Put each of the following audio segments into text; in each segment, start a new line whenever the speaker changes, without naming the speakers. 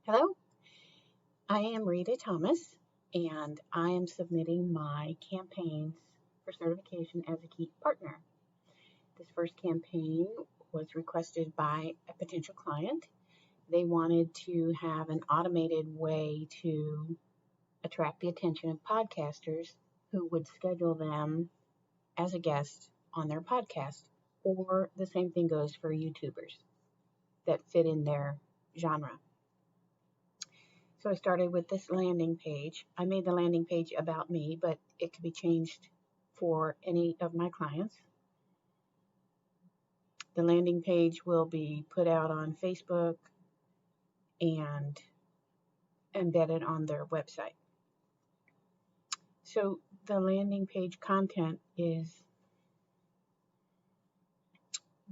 Hello, I am Rita Thomas, and I am submitting my campaigns for certification as a Keap partner. This first campaign was requested by a potential client. They wanted to have an automated way to attract the attention of podcasters who would schedule them as a guest on their podcast, or the same thing goes for YouTubers that fit in their genre. So I started with this landing page. I made the landing page about me, but it could be changed for any of my clients. The landing page will be put out on Facebook and embedded on their website. So the landing page content is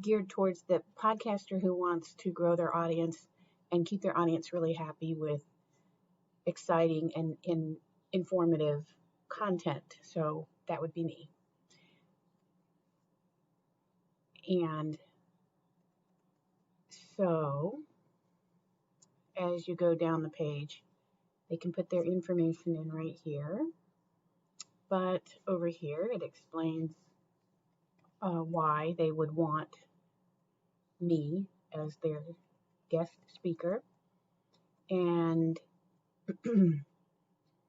geared towards the podcaster who wants to grow their audience and keep their audience really happy with exciting and informative content. So that would be me. And so as you go down the page, they can put their information in right here. But over here, it explains why they would want me as their guest speaker. And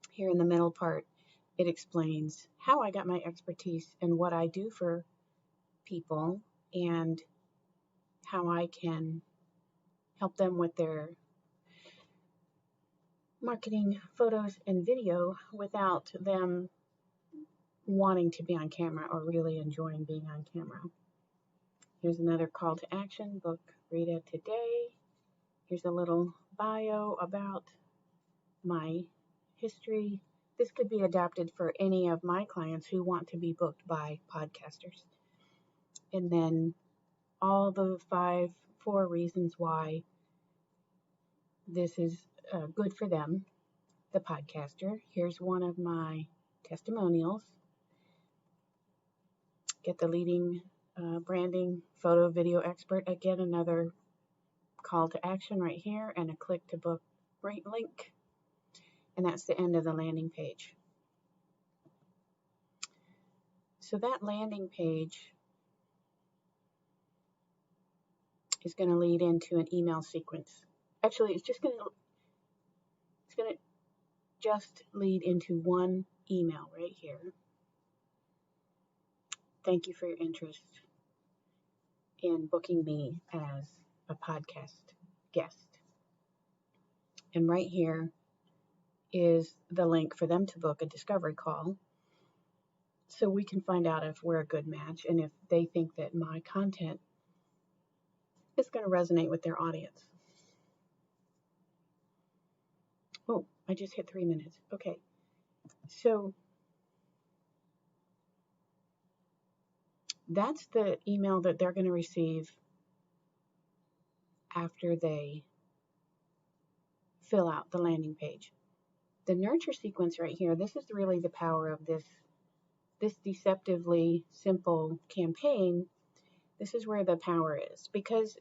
here in the middle part, it explains how I got my expertise and what I do for people and how I can help them with their marketing photos and video without them wanting to be on camera or really enjoying being on camera. Here's another call to action, book Rita today. Here's a little bio about my history. This could be adapted for any of my clients who want to be booked by podcasters. And then all the four reasons why this is good for them, the podcaster. Here's one of my testimonials. Get the leading branding photo video expert. Again, another call to action right here and a click to book right link. And that's the end of the landing page. So that landing page is going to lead into an email sequence. Actually, it's going to just lead into one email right here. Thank you for your interest in booking me as a podcast guest. And right here is the link for them to book a discovery call so we can find out if we're a good match and if they think that my content is going to resonate with their audience. Oh, I just hit 3 minutes. Okay. So that's the email that they're going to receive after they fill out the landing page. The nurture sequence right here, this is really the power of this deceptively simple campaign. This is where the power is, because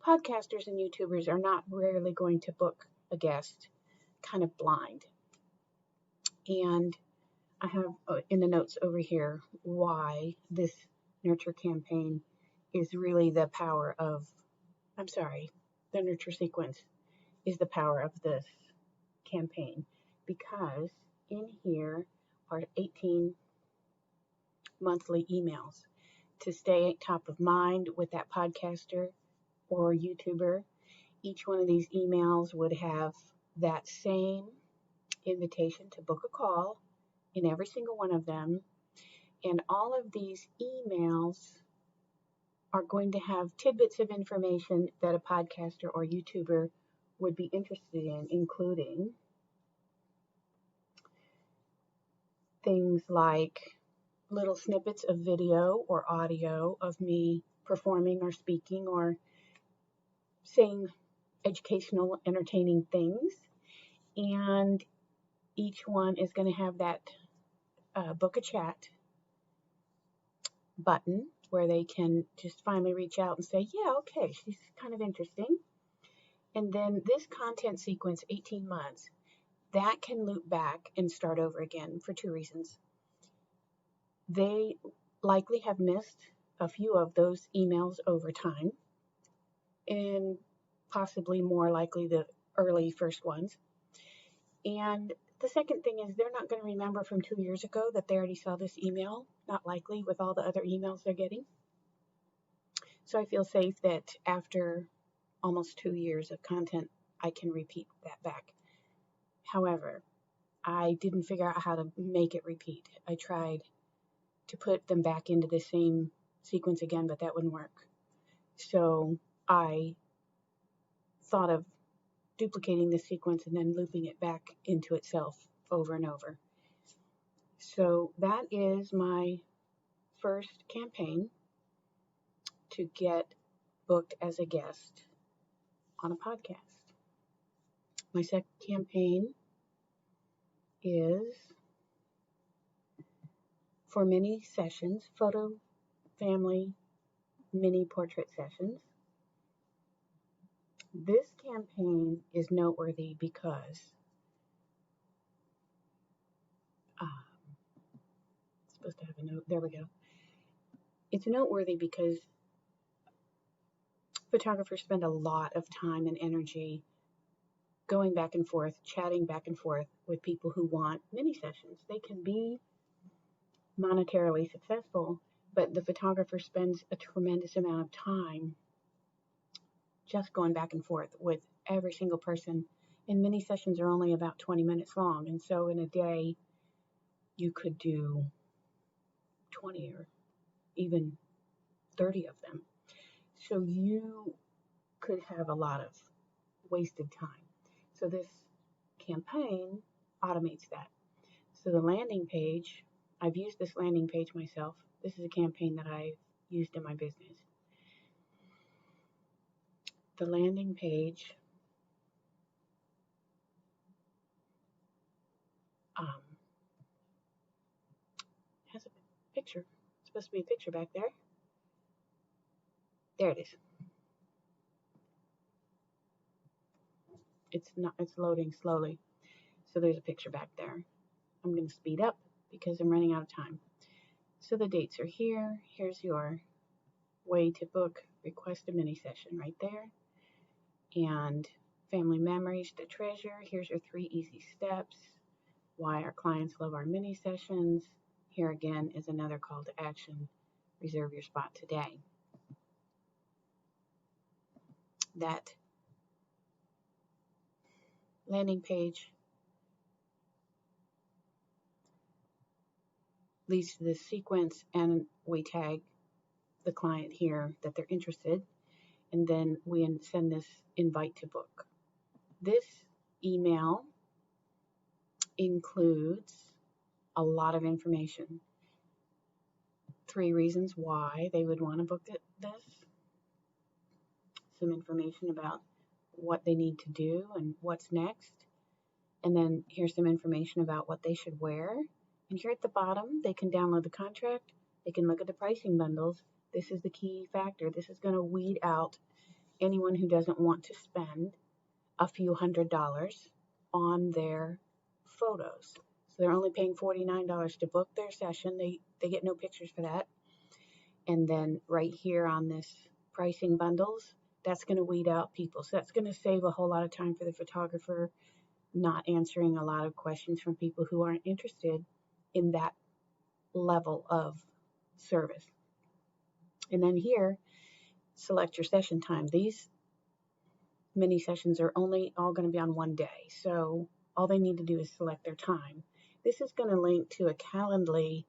podcasters and YouTubers are not rarely going to book a guest kind of blind. And I have in the notes over here why this nurture campaign is really the power of, the nurture sequence is the power of this campaign, because in here are 18 monthly emails to stay top of mind with that podcaster or YouTuber. Each one of these emails would have that same invitation to book a call in every single one of them. And all of these emails are going to have tidbits of information that a podcaster or YouTuber would be interested in, including things like little snippets of video or audio of me performing or speaking or saying educational, entertaining things. And each one is going to have that book a chat button where they can just finally reach out and say, yeah, okay, she's kind of interesting. And then this content sequence, 18 months, that can loop back and start over again for two reasons. They likely have missed a few of those emails over time, and possibly more likely the early first ones. And the second thing is they're not going to remember from 2 years ago that they already saw this email, not likely with all the other emails they're getting. So I feel safe that after almost 2 years of content, I can repeat that back. However, I didn't figure out how to make it repeat. I tried to put them back into the same sequence again, but that wouldn't work. So I thought of duplicating the sequence and then looping it back into itself over and over. So that is my first campaign to get booked as a guest on a podcast. My second campaign is for mini sessions, photo, family, mini portrait sessions. This campaign is noteworthy because it's supposed to have a note. There we go. It's noteworthy because photographers spend a lot of time and energy going back and forth, chatting back and forth with people who want mini sessions. They can be monetarily successful, but the photographer spends a tremendous amount of time just going back and forth with every single person. And mini sessions are only about 20 minutes long. And so in a day, you could do 20 or even 30 of them. So you could have a lot of wasted time. So this campaign automates that. So the landing page, I've used this landing page myself. This is a campaign that I've used in my business. The landing page has a picture. It's supposed to be a picture back there. There it is. It's loading slowly. So there's a picture back there. I'm going to speed up because I'm running out of time. So the dates are here. Here's your way to book, request a mini session right there. And family memories to treasure. Here's your 3 easy steps. Why our clients love our mini sessions. Here again is another call to action. Reserve your spot today. That landing page leads to this sequence, and we tag the client here that they're interested, and then we send this invite to book. This email includes a lot of information. 3 reasons why they would want to book this. Some information about what they need to do and what's next. And then here's some information about what they should wear. And here at the bottom, they can download the contract. They can look at the pricing bundles. This is the key factor. This is going to weed out anyone who doesn't want to spend a few $100s on their photos. So they're only paying $49 to book their session. They get no pictures for that. And then right here on this pricing bundles, that's going to weed out people. So that's going to save a whole lot of time for the photographer, not answering a lot of questions from people who aren't interested in that level of service. And then here, select your session time. These mini sessions are only all going to be on one day. So all they need to do is select their time. This is going to link to a Calendly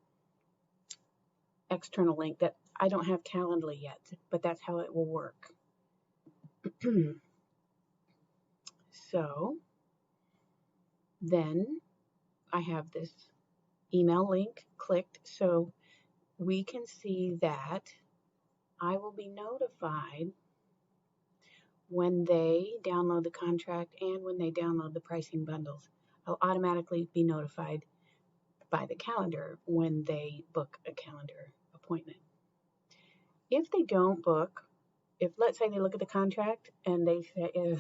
external link that I don't have Calendly yet, but that's how it will work. So then I have this email link clicked, so we can see that I will be notified when they download the contract and when they download the pricing bundles. I'll automatically be notified by the calendar when they book a calendar appointment. If they don't book if let's say they look at the contract and they say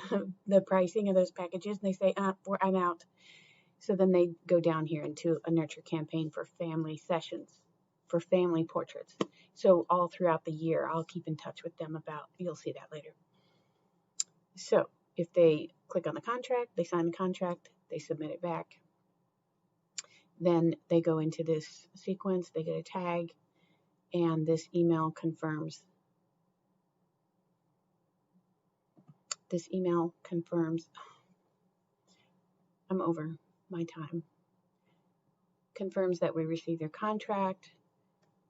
the pricing of those packages, and they say, I'm out. So then they go down here into a nurture campaign for family sessions, for family portraits. So all throughout the year, I'll keep in touch with them about, you'll see that later. So if they click on the contract, they sign the contract, they submit it back, then they go into this sequence, they get a tag, and this email confirms. I'm over my time. Confirms that we received their contract,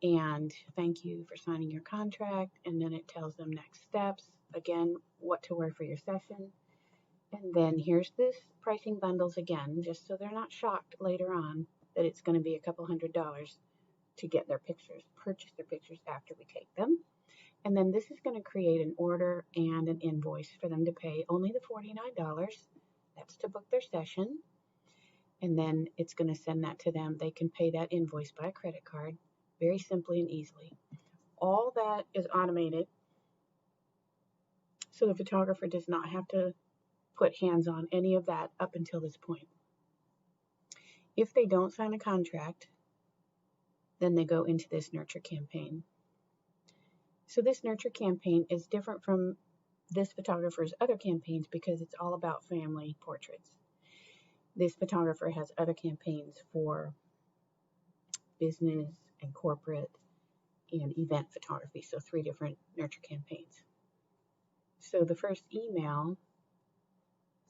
and thank you for signing your contract. And then it tells them next steps, again, what to wear for your session. And then here's this pricing bundles again, just so they're not shocked later on that it's going to be a couple $100 to get their pictures, purchase their pictures after we take them. And then this is going to create an order and an invoice for them to pay only the $49. That's to book their session. And then it's going to send that to them. They can pay that invoice by a credit card very simply and easily. All that is automated, so the photographer does not have to put hands on any of that up until this point. If they don't sign a contract, then they go into this nurture campaign. So this nurture campaign is different from this photographer's other campaigns because it's all about family portraits. This photographer has other campaigns for business and corporate and event photography, so 3 different nurture campaigns. So the first email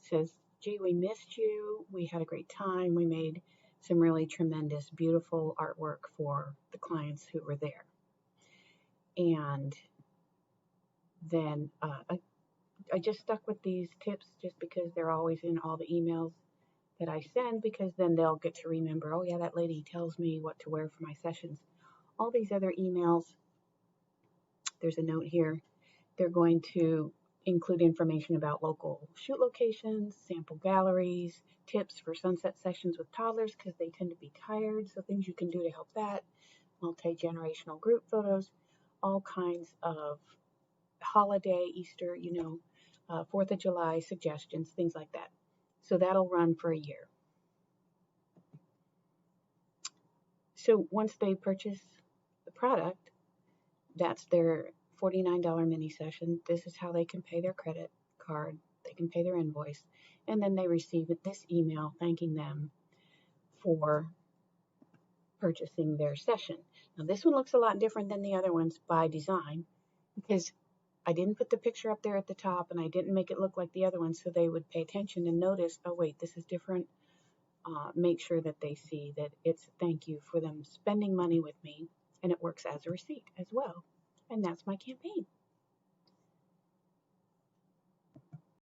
says, gee, we missed you. We had a great time. We made some really tremendous, beautiful artwork for the clients who were there. And then I just stuck with these tips just because they're always in all the emails that I send, because then they'll get to remember, oh yeah, that lady tells me what to wear for my sessions. All these other emails, there's a note here, they're going to include information about local shoot locations, sample galleries, tips for sunset sessions with toddlers because they tend to be tired, so things you can do to help that, multi-generational group photos, all kinds of holiday, Easter, 4th of July suggestions, things like that. So that'll run for a year. So once they purchase the product, that's their $49 mini session. This is how they can pay their credit card. They can pay their invoice. And then they receive this email thanking them for purchasing their session. Now this one looks a lot different than the other ones by design because I didn't put the picture up there at the top and I didn't make it look like the other one so they would pay attention and notice, oh wait, this is different. Make sure that they see that it's thank you for them spending money with me, and it works as a receipt as well. And that's my campaign.